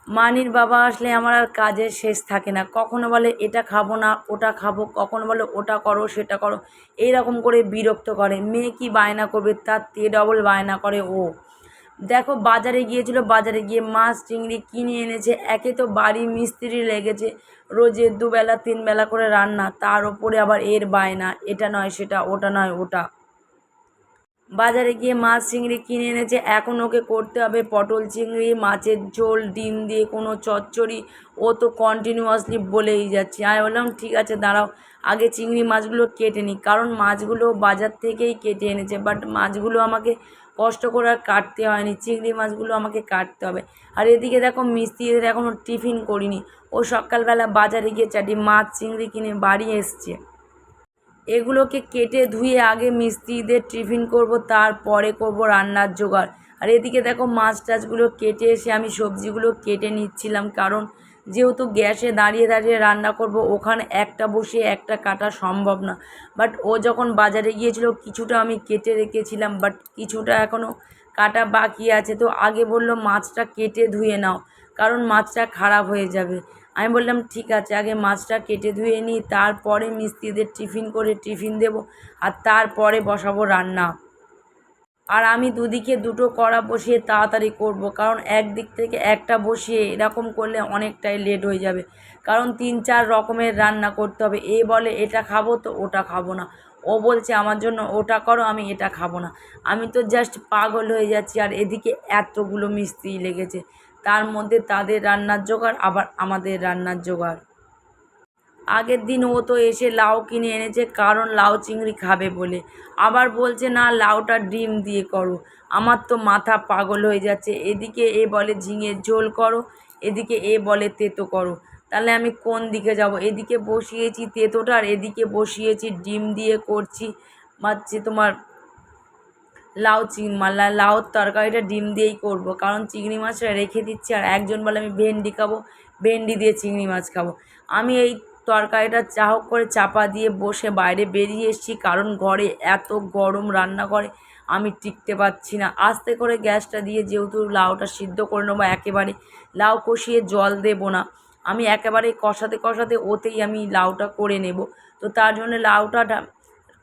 মানির বাবা আসলে আমার আর কাজের শেষ থাকে না। কখনো বলে এটা খাবো না, ওটা খাবো, কখনো বলে ওটা করো, সেটা করো। এইরকম করে বিরক্ত করে। মেয়ে কি বায়না করবে, তার থেকে ডবল বায়না করে ও। দেখো বাজারে গিয়েছিল, বাজারে গিয়ে মাছ চিংড়ি কিনে এনেছে। একে তো বাড়ি মিস্ত্রি লেগেছে, রোজের দুবেলা তিনবেলা করে রান্না, তার ওপরে আবার এর বায়না, এটা নয় সেটা, ওটা নয় ওটা। বাজারে গিয়ে মাছ চিংড়ি কিনে এনেছে, এখন ওকে করতে হবে পটল চিংড়ি, মাছের ঝোল, ডিম দিয়ে কোনো চচ্চড়ি। ও তো কন্টিনিউয়াসলি বলেই যাচ্ছে। আমি বললাম ঠিক আছে দাঁড়াও, আগে চিংড়ি মাছগুলো কেটে নিই, কারণ মাছগুলো বাজার থেকেই কেটে এনেছে, বাট মাছগুলো আমাকে কষ্ট করে আর কাটতে হয়নি, চিংড়ি মাছগুলো আমাকে কাটতে হবে। আর এদিকে দেখো মিস্ত্রিদের এখনও টিফিন করিনি। ও সকালবেলা বাজারে গিয়ে চারটি মাছ চিংড়ি কিনে বাড়ি এসছে। এগুলোকে কেটে ধুয়ে আগে মিস্ত্রিদের টিফিন করব, তারপরে করব রান্নার জোগাড়। আর এদিকে দেখো মাছ টাছগুলো কেটে এসে আমি সবজিগুলো কেটে নিচ্ছিলাম, কারণ যেহেতু গ্যাসে দাঁড়িয়ে দাঁড়িয়ে রান্না করব, ওখানে একটা বসিয়ে একটা কাটা সম্ভব না। বাট ও যখন বাজারে গিয়েছিল কিছুটা আমি কেটে রেখেছিলাম, বাট কিছুটা এখনও কাটা বাকি আছে। তো আগে বলল মাছটা কেটে ধুয়ে নাও, কারণ মাছটা খারাপ হয়ে যাবে। আমি বললাম ঠিক আছে, আগে মাছটা কেটে ধুয়ে নিই, তারপরে মিস্ত্রিদের টিফিন করে টিফিন দেবো, আর তারপরে বসাবো রান্না। আর আমি দুদিকে দুটো কড়া বসিয়ে তাড়াতাড়ি করব, কারণ একদিক থেকে একটা বসিয়ে এরকম করলে অনেকটাই লেট হয়ে যাবে, কারণ 3-4 রকমের রান্না করতে হবে। এ বলে এটা খাবো তো ওটা খাবো না, ও বলছে আমার জন্য ওটা করো, আমি এটা খাবো না। আমি তো জাস্ট পাগল হয়ে যাচ্ছি। আর এদিকে এতগুলো মিস্ত্রি লেগেছে, তার মধ্যে তাদের রান্নার জোগাড় আবার আমাদের রান্নার জোগাড়। আগের দিন ও তো এসে লাউ কিনে এনেছে, কারণ লাউ চিংড়ি খাবে বলে। আবার বলছে না লাউটা ডিম দিয়ে করো। আমার তো মাথা পাগল হয়ে যাচ্ছে। এদিকে এ বলে ঝিঙের ঝোল করো, এদিকে এ বলে তেঁতো করো। তাহলে আমি কোন দিকে যাব? এদিকে বসিয়েছি তেঁতোটা, আর এদিকে বসিয়েছি ডিম দিয়ে করছি হচ্ছে তোমার লাউর তরকারিটা ডিম দিয়েই করব, কারণ চিংড়ি মাছটা রেখে দিচ্ছি। আর একজন বলে আমি ভেন্ডি খাবো, ভেন্ডি দিয়ে চিংড়ি মাছ খাবো। আমি এই তরকারিটা যা হোক করে চাপা দিয়ে বসে বাইরে বেরিয়ে এসেছি, কারণ ঘরে এত গরম, রান্নাঘরে আমি টিকতে পারছি না। আস্তে করে গ্যাসটা দিয়ে, যেহেতু লাউটা সিদ্ধ করে নেবো একেবারে, লাউ কষিয়ে জল দেবো না, আমি একেবারে কষাতে কষাতে ওতেই আমি লাউটা করে নেব। তো তার জন্য লাউটা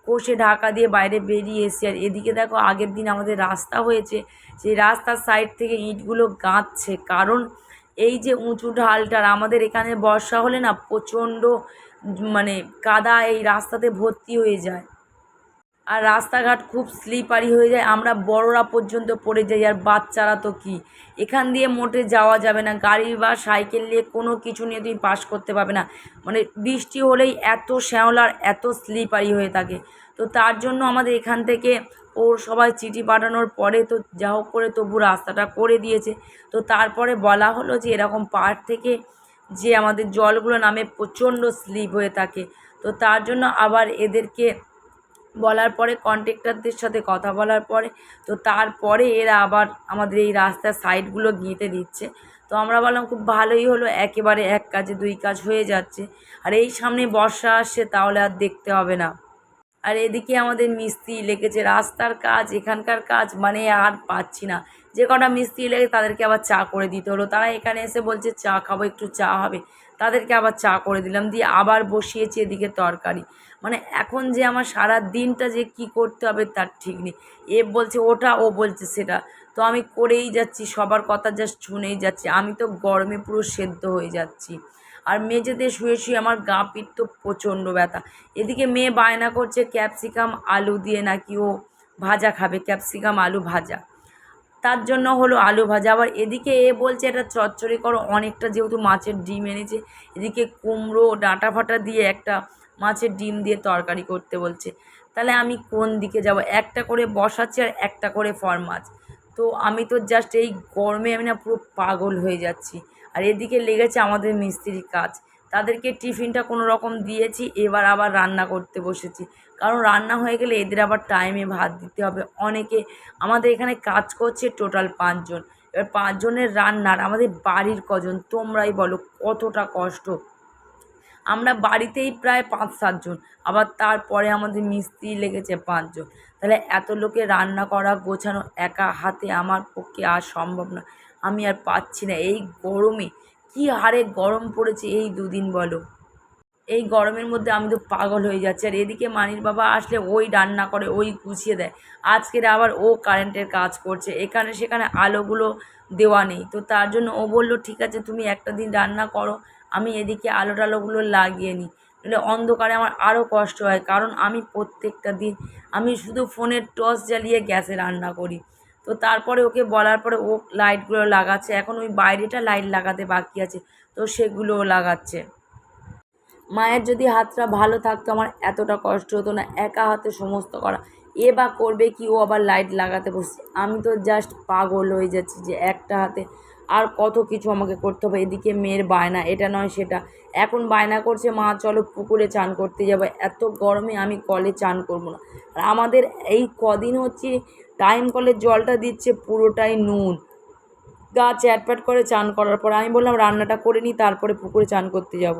কষে ঢাকা দিয়ে বাইরে বেরিয়ে এসেছি। আর এদিকে দেখো আগের দিন আমাদের রাস্তা হয়েছে, সেই রাস্তার সাইড থেকে ইঁটগুলো গাঁথছে, কারণ এই যে উঁচু ঢালটার, আমাদের এখানে বর্ষা হলে না প্রচণ্ড মানে কাদা এই রাস্তাতে ভর্তি হয়ে যায়, আর রাস্তাঘাট খুব স্লিপারি হয়ে যায়, আমরা বড়রা পর্যন্ত পড়ে যাই, আর বাচ্চারা তো কি, এখান দিয়ে মোটে যাওয়া যাবে না, গাড়ি বা সাইকেল নিয়ে কোনো কিছু নিয়ে তুমি পাস করতে পারবে না। মানে বৃষ্টি হলেই এত শ্যাওলার, এত স্লিপারি হয়ে থাকে। তো তার জন্য আমাদের এখান থেকে সবাই চিঠি পাঠানোর পরে তো যা হোক করে তবু রাস্তাটা করে দিয়েছে। তো তারপরে বলা হলো যে এরকম পাহাড় থেকে যে আমাদের জলগুলো নামে প্রচণ্ড স্লিপ হয়ে থাকে। তো তার জন্য আবার এদেরকে বলার পরে, কন্ট্রাক্টরদের সাথে কথা বলার পরে, তো তারপরে এরা আবার আমাদের এই রাস্তার সাইডগুলো গেঁথে দিচ্ছে। তো আমরা বললাম খুব ভালোই হলো, একেবারে এক কাজে দুই কাজ হয়ে যাচ্ছে। আর এই সামনে বর্ষা আসছে, তাহলে আর দেখতে হবে না। আর এদিকে আমাদের মিস্ত্রি লেগেছে, রাস্তার কাজ, এখানকার কাজ, মানে আর পাচ্ছি না। যে কটা মিস্ত্রি লেগে তাদেরকে আবার চা করে দিতে হলো। তারা এখানে এসে বলছে চা খাবো, একটু চা হবে, তাদেরকে আবার চা করে দিলাম, দিয়ে আবার বসিয়েছি এদিকে তরকারি। মানে এখন যে আমার সারা দিনটা যে কি করতে হবে তার ঠিক নেই। এ বলছে ওটা, ও বলছে সেটা, তো আমি করেই যাচ্ছি, সবার কথা জাস্ট শুনেই যাচ্ছি। আমি তো গরমে পুরো সেদ্ধ হয়ে যাচ্ছি। আর মেঝেতে শুয়ে শুয়ে আমার গা পিঠ তো প্রচণ্ড ব্যথা। এদিকে মেয়ে বায়না করছে ক্যাপসিকাম আলু দিয়ে নাকি ও ভাজা খাবে, ক্যাপসিকাম আলু ভাজা। তার জন্য হলো আলু ভাজা। আবার এদিকে এ বলছে এটা চচ্চড়ি করো, অনেকটা যেহেতু মাছের ডিম এনেছে, এদিকে কুমড়ো ডাঁটা ফাটা দিয়ে একটা মাছের ডিম দিয়ে তরকারি করতে বলছে। তাহলে আমি কোন দিকে যাব? একটা করে বসাচ্ছি আর একটা করে ফরমাস। তো আমি তো জাস্ট এই গরমে আমি না পুরো পাগল হয়ে যাচ্ছি। আর এদিকে লেগেছে আমাদের মিস্ত্রির কাজ, তাদেরকে টিফিনটা কোনো রকম দিয়েছি, এবার আবার রান্না করতে বসেছি, কারণ রান্না হয়ে গেলে এদের আবার টাইমে ভাত দিতে হবে। অনেকে আমাদের এখানে কাজ করছে টোটাল 5 জন। এবার 5 জনের রান্নার আমাদের বাড়ির কজন তোমরাই বলো কতটা কষ্ট। আমরা বাড়িতেই প্রায় 5-7 জন, আবার তারপরে আমাদের মিস্ত্রি লেগেছে 5 জন। তাহলে এত লোকের রান্না করা গোছানো একা হাতে আমার পক্ষে আর সম্ভব না। আমি আর পাচ্ছি না। এই গরমে কী হারে গরম পড়েছে এই দুদিন বলো। এই গরমের মধ্যে আমি তো পাগল হয়ে যাচ্ছি। আর এদিকে মানির বাবা আসলে ওই রান্না করে, ওই গুছিয়ে দেয়। আজকের আবার ও কারেন্টের কাজ করছে, এখানে সেখানে আলোগুলো দেওয়া নেই, তো তার জন্য ও বললো ঠিক আছে তুমি একটা দিন রান্না করো, আমি এদিকে আলো টালোগুলো লাগিয়ে নিই। নাহলে অন্ধকারে আমার আরও কষ্ট হয়, কারণ আমি প্রত্যেকটা দিন আমি শুধু ফোনের টর্চ জ্বালিয়ে গ্যাসে রান্না করি। তো তারপরে ওকে বলার পরে ও লাইটগুলো লাগাচ্ছে, এখন ওই বাইরেটা লাইট লাগাতে বাকি আছে, তো সেগুলোও লাগাচ্ছে। মায়ের যদি হাতটা ভালো থাকতো আমার এতটা কষ্ট হতো না একা হাতে সমস্ত করা। এ বা করবে কি, ও আবার লাইট লাগাতে বসছে। আমি তো জাস্ট পাগল হয়ে যাচ্ছি যে একটা হাতে আর কত কিছু আমাকে করতে হবে। এদিকে মেয়ের বায়না, এটা নয় সেটা। এখন বায়না করছে মা চলো পুকুরে চান করতে যাবো, এত গরমে আমি কলে চান করবো না। আর আমাদের এই কদিন হচ্ছে টাইম কলের জলটা দিচ্ছে পুরোটাই নুন, গা চ্যাটপ্যাট করে চান করার পর আমি বললাম রান্নাটা করে নিই তারপরে পুকুরে চান করতে যাব।